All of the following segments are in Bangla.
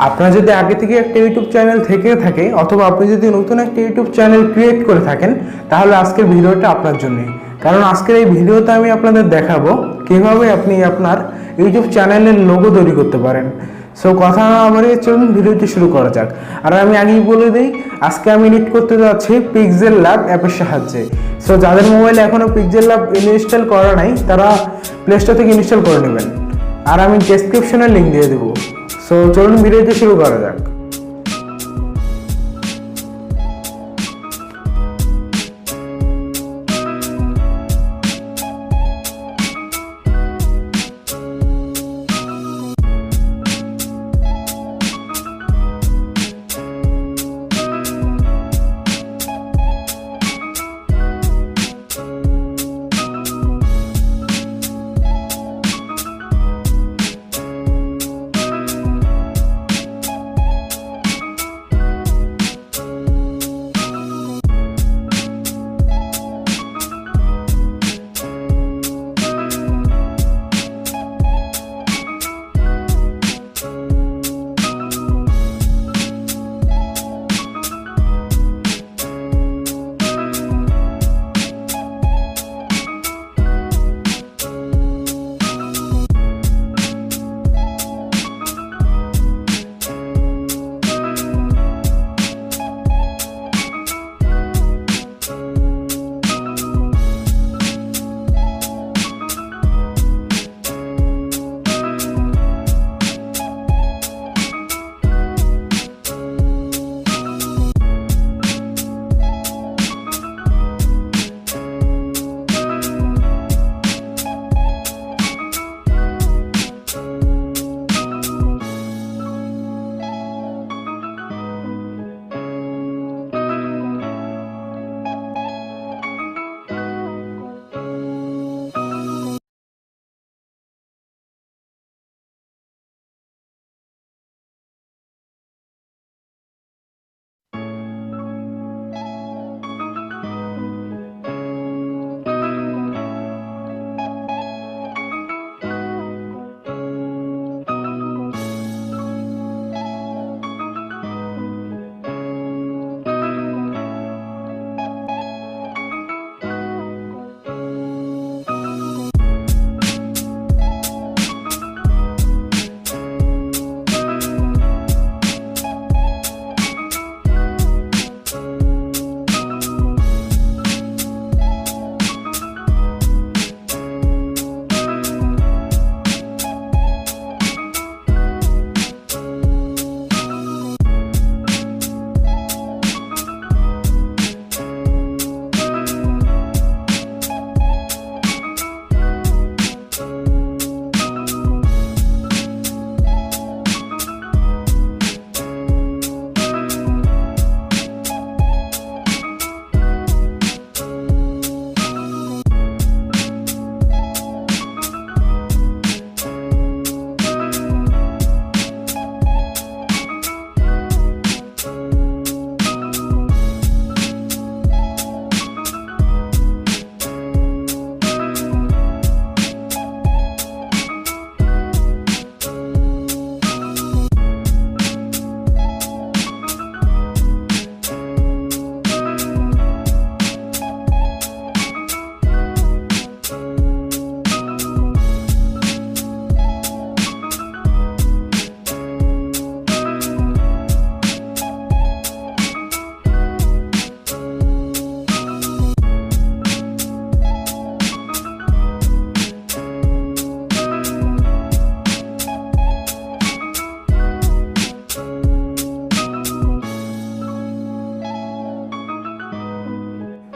আপনার যদি আগে থেকে একটা ইউটিউব চ্যানেল থেকে থাকে অথবা আপনি যদি নতুন একটা ইউটিউব চ্যানেল ক্রিয়েট করে থাকেন তাহলে আজকের ভিডিওটা আপনার জন্যই। কারণ আজকের এই ভিডিওতে আমি আপনাদের দেখাবো কিভাবে আপনি আপনার ইউটিউব চ্যানেলের লোগো তৈরি করতে পারেন। সো কথা না বাড়িয়ে চলুন ভিডিওটি শুরু করা যাক। আর আমি আগেই বলে দিই, আজকে আমি এডিট করতে যাচ্ছি Pxelleb অ্যাপের সাহায্যে। সো যাদের মোবাইলে এখনও Pxelleb ইনস্টল করা নাই তারা প্লে স্টোর থেকে ইনস্টল করে নেবেন, আর আমি ডেসক্রিপশনে লিঙ্ক দিয়ে দেবো। সো চলুন ভিডিওটি শুরু করা যাক।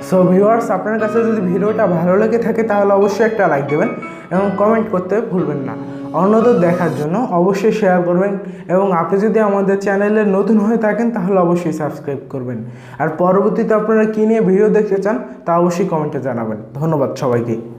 সো ভিউয়ার্স, আপনার কাছে যদি ভিডিওটা ভালো লেগে থাকে তাহলে অবশ্যই একটা লাইক দেবেন এবং কমেন্ট করতে ভুলবেন না। অন্যদের দেখার জন্য অবশ্যই শেয়ার করবেন এবং আপনি যদি আমাদের চ্যানেলে নতুন হয়ে থাকেন তাহলে অবশ্যই সাবস্ক্রাইব করবেন। আর পরবর্তীতে আপনারা কী নিয়ে ভিডিও দেখতে চান তা অবশ্যই কমেন্টে জানাবেন। ধন্যবাদ সবাইকে।